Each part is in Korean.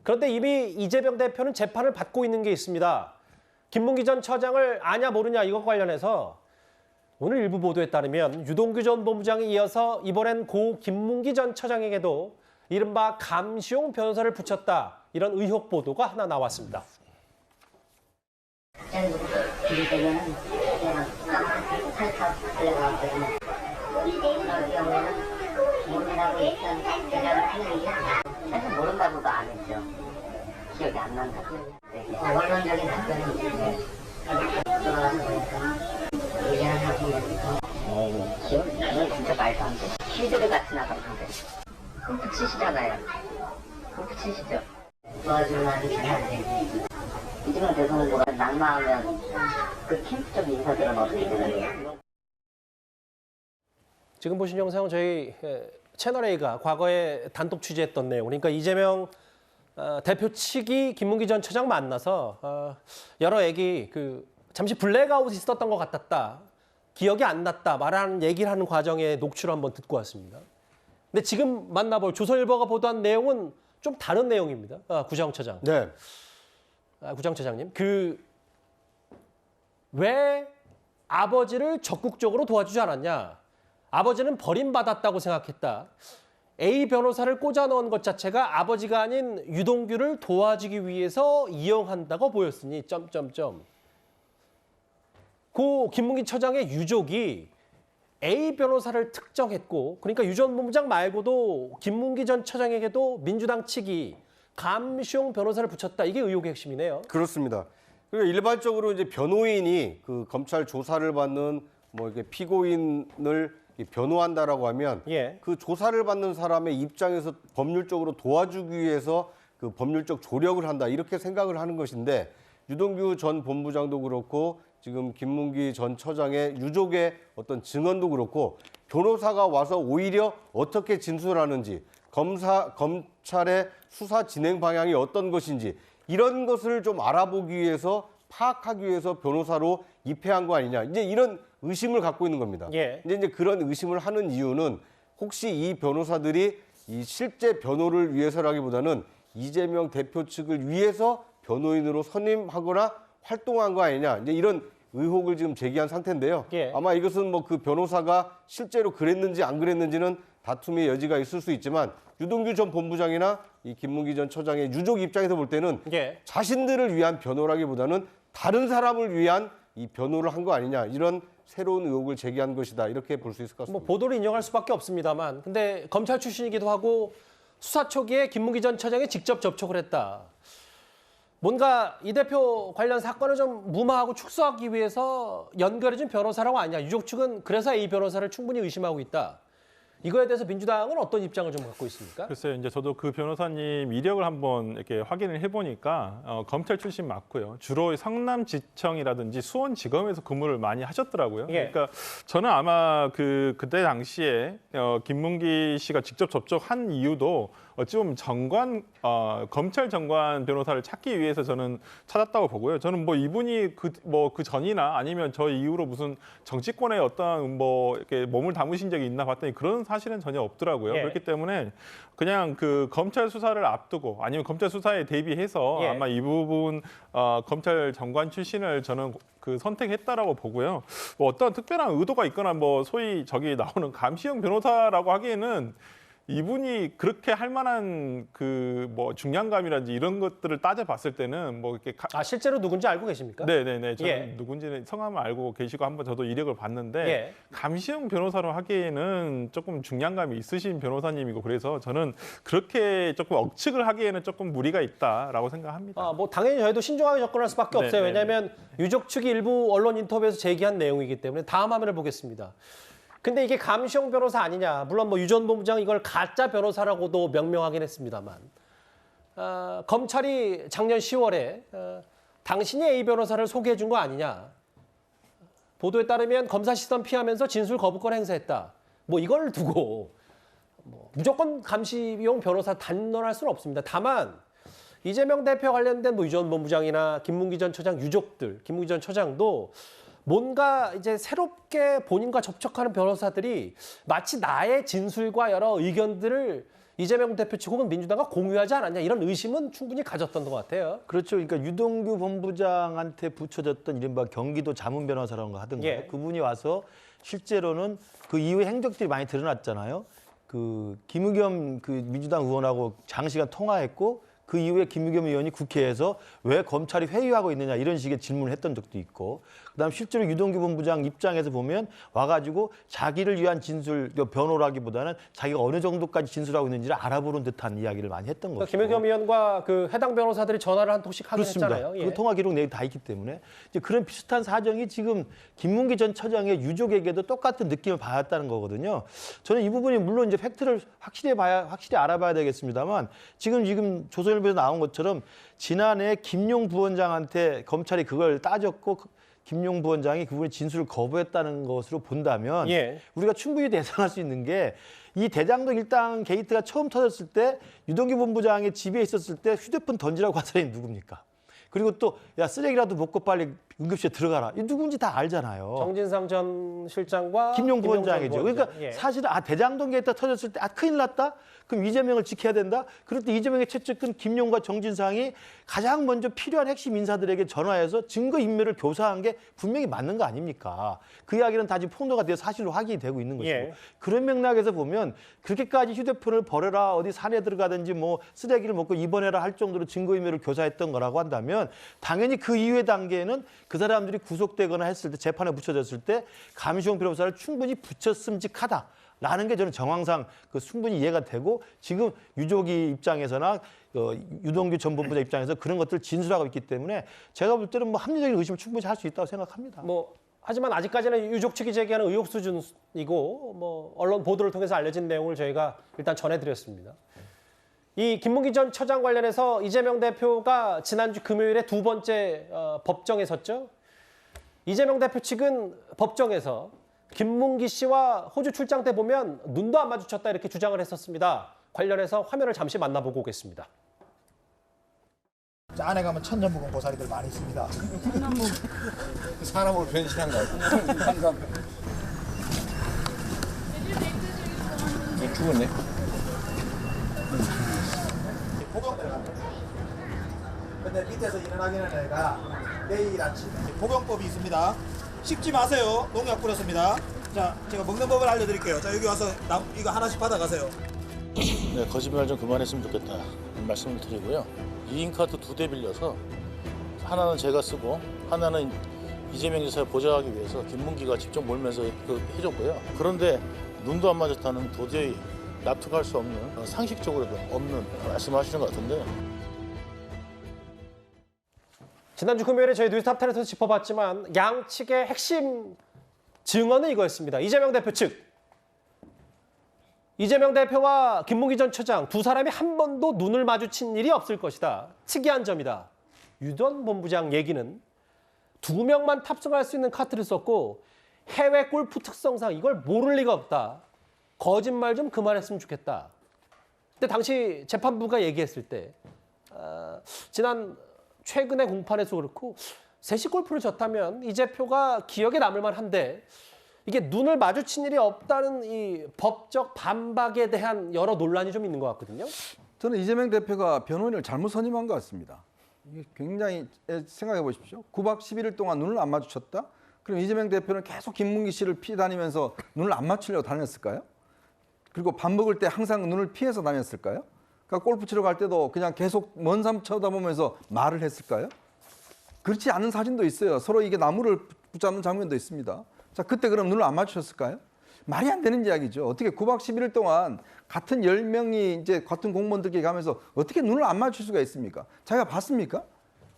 그런데 이미 이재명 대표는 재판을 받고 있는 게 있습니다. 김문기 전 처장을 아냐 모르냐 이것 관련해서 오늘 일부 보도에 따르면 유동규 전 본부장에 이어서 이번엔 고 김문기 전 처장에게도 이른바 감시용 변호사를 붙였다. 이런 의혹 보도가 하나 나왔습니다. 사실 모른다고도 안 했죠. 기억이 안 난다. 원론적인 답변은 돌아가서 보니까 의견을 하고 기억이 진짜 말도 안 돼. 실제로 같이 나가는데 골프 치시잖아요. 골프 치시죠. 도와주는 하는 잘안 되지. 이재명 대통령보다 낙마하면 그 캠프 쪽 인사들은 어떻게 되나요? 지금 보신 영상은 저희 채널A가 과거에 단독 취재했던 내용. 그러니까 이재명 대표 측이 김문기 전 처장 만나서 여러 얘기 잠시 블랙아웃이 있었던 것 같았다. 기억이 안 났다. 말하는 얘기를 하는 과정의 녹취를 한번 듣고 왔습니다. 근데 지금 만나볼 조선일보가 보도한 내용은 좀 다른 내용입니다. 구정처장. 네. 구정처장님. 왜 아버지를 적극적으로 도와주지 않았냐. 아버지는 버림받았다고 생각했다. A 변호사를 꽂아 넣은 것 자체가 아버지가 아닌 유동규를 도와주기 위해서 이용한다고 보였으니 고 김문기 처장의 유족이 A 변호사를 특정했고 그러니까 유 전 본부장 말고도 김문기 전 처장에게도 민주당 측이 감시용 변호사를 붙였다. 이게 의혹의 핵심이네요. 그렇습니다. 그러니까 일반적으로 이제 변호인이 그 검찰 조사를 받는 이렇게 피고인을 변호한다라고 하면 그 조사를 받는 사람의 입장에서 법률적으로 도와주기 위해서 그 법률적 조력을 한다 이렇게 생각을 하는 것인데 유동규 전 본부장도 그렇고 지금 김문기 전 처장의 유족의 어떤 증언도 그렇고 변호사가 와서 오히려 어떻게 진술하는지 검찰의 수사 진행 방향이 어떤 것인지 이런 것을 좀 알아보기 위해서 파악하기 위해서 변호사로 입회한 거 아니냐 이제 이런 의심을 갖고 있는 겁니다. 이제 그런 의심을 하는 이유는 혹시 이 변호사들이 이 실제 변호를 위해서라기보다는 이재명 대표 측을 위해서 변호인으로 선임하거나 활동한 거 아니냐 이제 이런 의혹을 지금 제기한 상태인데요. 아마 이것은 그 변호사가 실제로 그랬는지 안 그랬는지는 다툼의 여지가 있을 수 있지만 유동규 전 본부장이나 이 김문기 전 처장의 유족 입장에서 볼 때는 자신들을 위한 변호라기보다는 다른 사람을 위한 이 변호를 한 거 아니냐 이런 새로운 의혹을 제기한 것이다 이렇게 볼 수 있을 것 같습니다. 보도를 인용할 수밖에 없습니다만 근데 검찰 출신이기도 하고 수사 초기에 김문기 전 처장이 직접 접촉을 했다. 뭔가 이 대표 관련 사건을 좀 무마하고 축소하기 위해서 연결해준 변호사라고 아니냐. 유족 측은 그래서 A 변호사를 충분히 의심하고 있다. 이거에 대해서 민주당은 어떤 입장을 좀 갖고 있습니까? 글쎄요, 이제 저도 그 변호사님 이력을 한번 이렇게 확인을 해보니까 검찰 출신 맞고요. 주로 성남지청이라든지 수원지검에서 근무를 많이 하셨더라고요. 그러니까 저는 아마 그때 당시에 김문기 씨가 직접 접촉한 이유도 어찌 보면 검찰 정관 변호사를 찾기 위해서 저는 찾았다고 보고요. 저는 이분이 그 전이나 아니면 저 이후로 무슨 정치권에 어떤 이렇게 몸을 담으신 적이 있나 봤더니 그런 사실은 전혀 없더라고요. 그렇기 때문에 그냥 그 검찰 수사를 앞두고 아니면 검찰 수사에 대비해서 아마 이 부분 검찰 정관 출신을 저는 선택했다라고 보고요. 어떤 특별한 의도가 있거나 소위 저기 나오는 감시형 변호사라고 하기에는 이분이 그렇게 할 만한 중량감이라든지 이런 것들을 따져봤을 때는 이렇게 실제로 누군지 알고 계십니까? 네네네. 저는 누군지는 성함을 알고 계시고 한번 저도 이력을 봤는데 감시형 변호사로 하기에는 조금 중량감이 있으신 변호사님이고 그래서 저는 그렇게 조금 억측을 하기에는 조금 무리가 있다라고 생각합니다. 당연히 저희도 신중하게 접근할 수밖에 없어요. 왜냐하면 유족 측이 일부 언론 인터뷰에서 제기한 내용이기 때문에 다음 화면을 보겠습니다. 근데 이게 감시용 변호사 아니냐. 물론 유 전 본부장 이걸 가짜 변호사라고도 명명하긴 했습니다만 검찰이 작년 10월에 당신이 A 변호사를 소개해 준 거 아니냐. 보도에 따르면 검사 시선 피하면서 진술 거부권 행사했다. 이걸 두고 무조건 감시용 변호사 단언할 수는 없습니다. 다만 이재명 대표 관련된 유 전 본부장이나 김문기 전 처장 유족들, 김문기 전 처장도 뭔가 이제 새롭게 본인과 접촉하는 변호사들이 마치 나의 진술과 여러 의견들을 이재명 대표 측 혹은 민주당과 공유하지 않았냐 이런 의심은 충분히 가졌던 것 같아요. 그렇죠. 그러니까 유동규 본부장한테 붙여졌던 이른바 경기도 자문 변호사라는 거 하던가 예. 그분이 와서 실제로는 그 이후에 행적들이 많이 드러났잖아요. 그 김의겸 그 민주당 의원하고 장시간 통화했고 그 이후에 김의겸 의원이 국회에서 왜 검찰이 회유하고 있느냐 이런 식의 질문을 했던 적도 있고 그다음 실제로 유동규 본부장 입장에서 보면 와가지고 자기를 위한 진술 변호라기보다는 자기가 어느 정도까지 진술하고 있는지를 알아보는 듯한 이야기를 많이 했던 거죠. 김의겸 의원과 그 해당 변호사들이 전화를 한 통씩 하긴 그렇습니다. 했잖아요. 예. 그 통화 기록 내역이 다 있기 때문에 이제 그런 비슷한 사정이 지금 김문기 전 처장의 유족에게도 똑같은 느낌을 받았다는 거거든요. 저는 이 부분이 물론 이제 팩트를 확실히 알아봐야 되겠습니다만 지금 조선일보에서 나온 것처럼 지난해 김용 부원장한테 검찰이 그걸 따졌고 김용 부원장이 그분의 진술을 거부했다는 것으로 본다면 예. 우리가 충분히 예상할 수 있는 게 이 대장동 일당 게이트가 처음 터졌을 때 유동규 본부장의 집에 있었을 때 휴대폰 던지라고 한 사람이 누굽니까? 그리고 또 야 쓰레기라도 먹고 빨리 응급실에 들어가라. 이 누군지 다 알잖아요. 정진상 전 실장과 김용 부원장이죠. 그러니까 예. 사실은 대장동 게이트가 터졌을 때 큰일 났다? 그럼 이재명을 지켜야 된다? 그럴 때 이재명의 최측근 김용과 정진상이 가장 먼저 필요한 핵심 인사들에게 전화해서 증거인멸을 교사한 게 분명히 맞는 거 아닙니까? 그 이야기는 다 지금 폭로가 되어 사실로 확인이 되고 있는 것이고 예. 그런 맥락에서 보면 그렇게까지 휴대폰을 버려라 어디 산에 들어가든지 뭐 쓰레기를 먹고 입원해라 할 정도로 증거인멸을 교사했던 거라고 한다면 당연히 그 이후의 단계에는 그 사람들이 구속되거나 했을 때 재판에 붙여졌을 때 감시용 변호사를 충분히 붙였음직하다. 라는 게 저는 정황상 충분히 이해가 되고 지금 유족이 입장에서나 유동규 전 본부장 입장에서 그런 것들을 진술하고 있기 때문에 제가 볼 때는 뭐 합리적인 의심을 충분히 할 수 있다고 생각합니다. 하지만 아직까지는 유족 측이 제기하는 의혹 수준이고 언론 보도를 통해서 알려진 내용을 저희가 일단 전해드렸습니다. 이 김문기 전 처장 관련해서 이재명 대표가 지난주 금요일에 두 번째 법정에 섰죠. 이재명 대표 측은 법정에서 김문기 씨와 호주 출장 때 보면 눈도 안 마주쳤다 이렇게 주장을 했었습니다. 관련해서 화면을 잠시 만나보고 오겠습니다. 안에 가면 천년묵은 고사리들 많이 있습니다. 사람으로 변신한 거 같아요. 죽었네. 복용들 갑니다. 근데 밑에서 일어나기는 애가 내일 아침 복용법이 있습니다. 씹지 마세요. 농약 뿌렸습니다. 자, 제가 먹는 법을 알려드릴게요. 자, 여기 와서 이거 하나씩 받아가세요. 네, 거짓말 좀 그만했으면 좋겠다 말씀을 드리고요. 2인 카드 2대 빌려서 하나는 제가 쓰고 하나는 이재명 지사를 보좌하기 위해서 김문기가 직접 몰면서 해줬고요. 그런데 눈도 안 맞았다는 도저히 납득할 수 없는 상식적으로도 없는 말씀하시는 것 같은데 지난주 금요일에 저희 뉴스탑10에서 짚어봤지만 양측의 핵심 증언은 이거였습니다. 이재명 대표 측. 이재명 대표와 김문기 전 처장 두 사람이 한 번도 눈을 마주친 일이 없을 것이다. 특이한 점이다. 유 전 본부장 얘기는 두 명만 탑승할 수 있는 카트를 썼고 해외 골프 특성상 이걸 모를 리가 없다. 거짓말 좀 그만했으면 좋겠다. 근데 당시 재판부가 얘기했을 때 지난 최근의 공판에서 그렇고 셋이 골프를 졌다면 이 대표가 기억에 남을 만한데 이게 눈을 마주친 일이 없다는 이 법적 반박에 대한 여러 논란이 좀 있는 것 같거든요. 저는 이재명 대표가 변호인을 잘못 선임한 것 같습니다. 이게 굉장히 생각해 보십시오. 9박 11일 동안 눈을 안 마주쳤다? 그럼 이재명 대표는 계속 김문기 씨를 피해 다니면서 눈을 안 맞추려고 다녔을까요? 그리고 밥 먹을 때 항상 눈을 피해서 다녔을까요? 그러니까 골프 치러 갈 때도 그냥 계속 먼 산 쳐다보면서 말을 했을까요? 그렇지 않은 사진도 있어요. 서로 이게 나무를 붙잡는 장면도 있습니다. 자, 그때 그럼 눈을 안 맞추셨을까요? 말이 안 되는 이야기죠. 어떻게 9박 11일 동안 같은 10명이 이제 같은 공무원들끼리 가면서 어떻게 눈을 안 맞출 수가 있습니까? 자기가 봤습니까?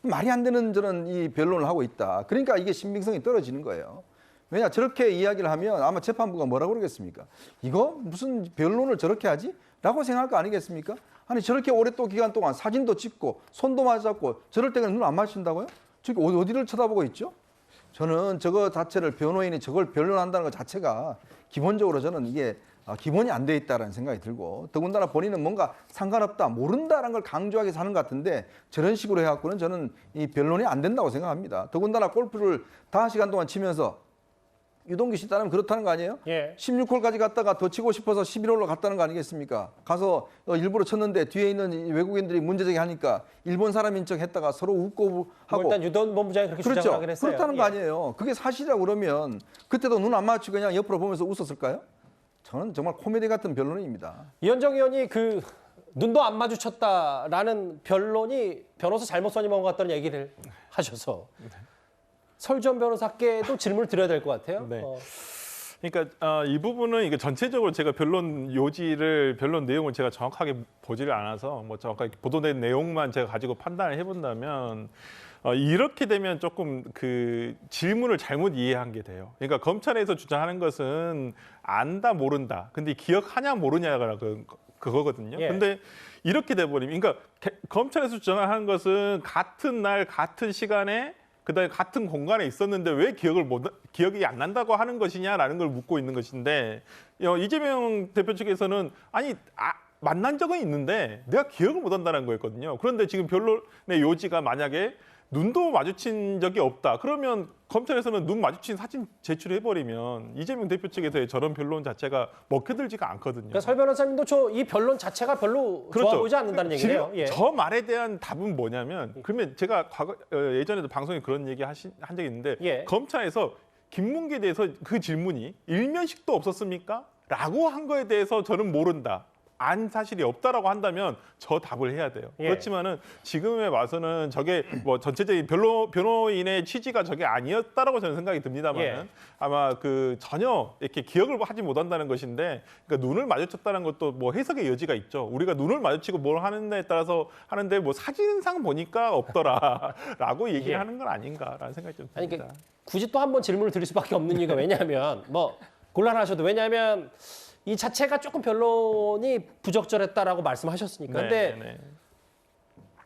말이 안 되는 저는 이 변론을 하고 있다. 그러니까 이게 신빙성이 떨어지는 거예요. 왜냐, 저렇게 이야기를 하면 아마 재판부가 뭐라고 그러겠습니까? 이거 무슨 변론을 저렇게 하지? 라고 생각할 거 아니겠습니까? 아니, 저렇게 오랫동안 기간 동안 사진도 찍고 손도 맞잡고 저럴 때는 눈을 안 맞춘다고요? 저기 어디를 쳐다보고 있죠? 저는 저거 자체를 변호인이 저걸 변론한다는 것 자체가 기본적으로 저는 이게 기본이 안 돼 있다는 생각이 들고 더군다나 본인은 뭔가 상관없다, 모른다는 걸 강조하게 사는 것 같은데 저런 식으로 해갖고는 저는 이 변론이 안 된다고 생각합니다. 더군다나 골프를 5시간 동안 치면서 유동규 씨 따르면 그렇다는 거 아니에요? 예. 16홀까지 갔다가 더 치고 싶어서 11홀로 갔다는 거 아니겠습니까? 가서 일부러 쳤는데 뒤에 있는 이 외국인들이 문제제기 하니까 일본 사람인 척 했다가 서로 웃고 하고. 일단 유던 본부장이 그렇게 그렇죠. 주장을 하긴 했어요. 그렇다는 거 아니에요. 그게 사실이라고 그러면 그때도 눈 안 맞추고 그냥 옆으로 보면서 웃었을까요? 저는 정말 코미디 같은 변론입니다. 이현정 의원이 그 눈도 안 마주쳤다라는 변론이 변호사 잘못 선임한 것 같다는 얘기를 하셔서 설전 변호사께도 질문을 드려야 될 것 같아요. 네. 그러니까 이 부분은 이게 전체적으로 제가 변론 내용을 제가 정확하게 보지를 않아서 뭐 정확하게 보도된 내용만 제가 가지고 판단을 해본다면 이렇게 되면 조금 그 질문을 잘못 이해한 게 돼요. 그러니까 검찰에서 주장하는 것은 안다 모른다. 근데 기억하냐 모르냐가 그거거든요. 예. 근데 이렇게 돼 버리면 그러니까 검찰에서 주장하는 것은 같은 날 같은 시간에 그다음에 같은 공간에 있었는데 왜 기억이 안 난다고 하는 것이냐라는 걸 묻고 있는 것인데 이재명 대표 측에서는 아니 만난 적은 있는데 내가 기억을 못 한다는 거였거든요. 그런데 지금 변론의 요지가 만약에 눈도 마주친 적이 없다. 그러면 검찰에서는 눈 마주친 사진 제출해버리면 이재명 대표 측에서의 저런 변론 자체가 먹혀들지가 않거든요. 그러니까 설 변호사님도 이 변론 자체가 별로 그렇죠. 좋아 보이지 않는다는 얘기예요. 지금 예. 저 말에 대한 답은 뭐냐면 그러면 제가 예전에도 방송에 그런 얘기 한 적이 있는데 예. 검찰에서 김문기에 대해서 그 질문이 일면식도 없었습니까? 라고 한 거에 대해서 저는 모른다. 안 사실이 없다라고 한다면 저 답을 해야 돼요. 예. 그렇지만은 지금에 와서는 저게 뭐 전체적인 변호인의 취지가 저게 아니었다라고 저는 생각이 듭니다만 예. 아마 그 전혀 이렇게 기억을 하지 못한다는 것인데 그러니까 눈을 마주쳤다는 것도 뭐 해석의 여지가 있죠. 우리가 눈을 마주치고 뭘 하는데에 따라서 하는데 뭐 사진상 보니까 없더라라고 얘기를 예. 하는 건 아닌가라는 생각이 좀 아니, 듭니다. 굳이 또 한 번 질문을 드릴 수밖에 없는 이유가 왜냐하면 뭐 곤란하셔도 왜냐하면 이 자체가 조금 변론이 부적절했다라고 말씀하셨으니까. 근데 네.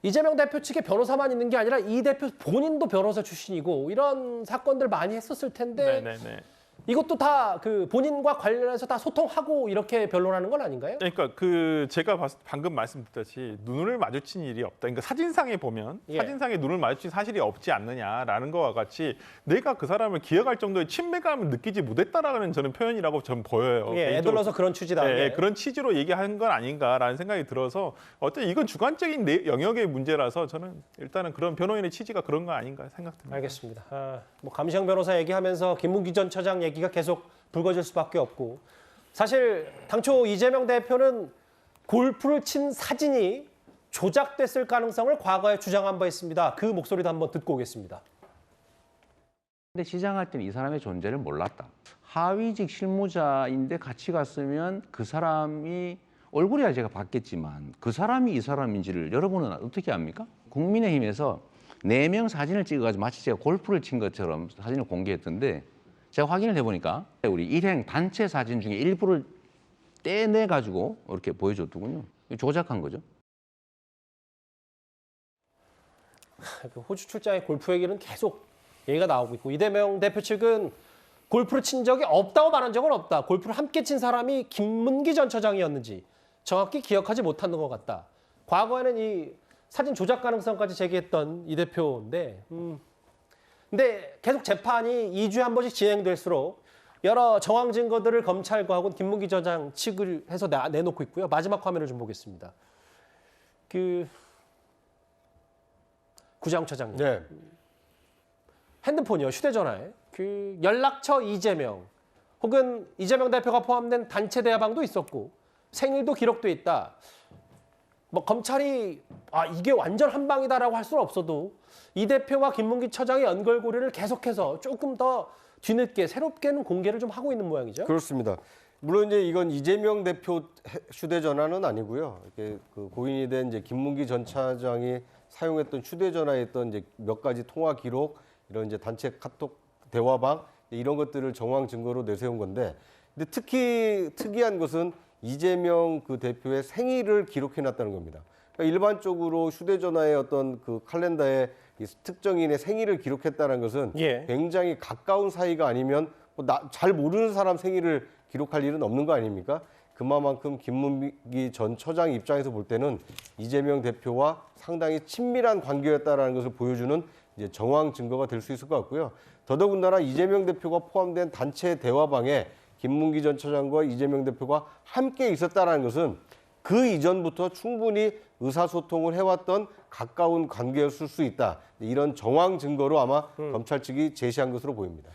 이재명 대표 측에 변호사만 있는 게 아니라 이 대표 본인도 변호사 출신이고 이런 사건들 많이 했었을 텐데 네네네. 이것도 다 그 본인과 관련해서 다 소통하고 이렇게 변론하는 건 아닌가요? 그러니까 그 제가 방금 말씀드렸듯이 눈을 마주친 일이 없다. 그러니까 사진상에 보면 예. 사진상에 눈을 마주친 사실이 없지 않느냐라는 거와 같이 내가 그 사람을 기억할 정도의 친밀감을 느끼지 못했다라는 저는 표현이라고 저는 보여요. 예, 개인적으로. 애들러서 그런 취지다. 네, 예. 그런 취지로 얘기하는 건 아닌가라는 생각이 들어서 어쨌든 이건 주관적인 영역의 문제라서 저는 일단은 그런 변호인의 취지가 그런 거 아닌가 생각됩니다. 알겠습니다. 뭐 감시영 변호사 얘기하면서 김문기 전 처장 얘기가 계속 불거질 수밖에 없고 사실 당초 이재명 대표는 골프를 친 사진이 조작됐을 가능성을 과거에 주장한 바 있습니다. 그 목소리도 한번 듣고 오겠습니다. 근데 시장할 때는 이 사람의 존재를 몰랐다. 하위직 실무자인데 같이 갔으면 그 사람이 얼굴이야 제가 봤겠지만 그 사람이 이 사람인지를 여러분은 어떻게 압니까? 국민의힘에서 4명 사진을 찍어가지고 마치 제가 골프를 친 것처럼 사진을 공개했던데 제가 확인을 해보니까 우리 일행 단체 사진 중에 일부를 떼내가지고 이렇게 보여줬더군요. 조작한 거죠. 호주 출장의 골프 얘기는 계속 얘기가 나오고 있고 이재명 대표 측은 골프를 친 적이 없다고 말한 적은 없다. 골프를 함께 친 사람이 김문기 전 처장이었는지 정확히 기억하지 못하는 것 같다. 과거에는 이 사진 조작 가능성까지 제기했던 이 대표인데 근데 계속 재판이 2주에 한 번씩 진행될수록 여러 정황 증거들을 검찰과 하고 김문기 전 처장 측을 해서 내놓고 있고요. 마지막 화면을 좀 보겠습니다. 구자영 처장님. 네. 핸드폰이요, 휴대전화에 연락처 이재명 혹은 이재명 대표가 포함된 단체 대화방도 있었고 생일도 기록돼 있다. 뭐 검찰이 이게 완전 한 방이다라고 할 수는 없어도 이 대표와 김문기 처장의 연결고리를 계속해서 조금 더 뒤늦게 새롭게는 공개를 좀 하고 있는 모양이죠. 그렇습니다. 물론 이제 이건 이재명 대표 휴대전화는 아니고요. 이렇게 그 고인이 된 이제 김문기 전 차장이 사용했던 휴대전화에 있던 이제 몇 가지 통화 기록, 이런 이제 단체 카톡 대화방 이런 것들을 정황 증거로 내세운 건데, 근데 특히 특이한 것은 이재명 그 대표의 생일을 기록해놨다는 겁니다. 그러니까 일반적으로 휴대전화의 어떤 그 칼렌더에 이 특정인의 생일을 기록했다는 것은 예. 굉장히 가까운 사이가 아니면 잘 모르는 사람 생일을 기록할 일은 없는 거 아닙니까? 그만큼 김문기 전 처장 입장에서 볼 때는 이재명 대표와 상당히 친밀한 관계였다라는 것을 보여주는 이제 정황 증거가 될 수 있을 것 같고요. 더더군다나 이재명 대표가 포함된 단체 대화방에 김문기 전 처장과 이재명 대표가 함께 있었다는 것은 그 이전부터 충분히 의사소통을 해왔던 가까운 관계였을 수 있다. 이런 정황 증거로 아마 검찰 측이 제시한 것으로 보입니다.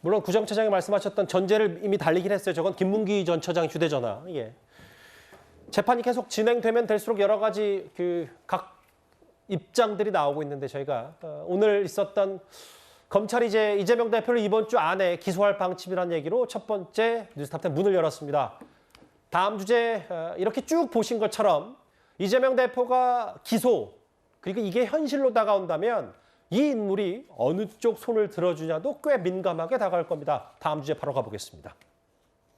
물론 구정처장이 말씀하셨던 전제를 이미 달리긴 했어요. 저건 김문기 전 처장 휴대전화. 예. 재판이 계속 진행되면 될수록 여러 가지 각 입장들이 나오고 있는데 저희가 오늘 있었던 검찰이 이제 이재명 대표를 이번 주 안에 기소할 방침이라는 얘기로 첫 번째 뉴스탑10 문을 열었습니다. 다음 주제 이렇게 쭉 보신 것처럼 이재명 대표가 기소 그리고 이게 현실로 다가온다면 이 인물이 어느 쪽 손을 들어주냐도 꽤 민감하게 다가올 겁니다. 다음 주제 바로 가보겠습니다.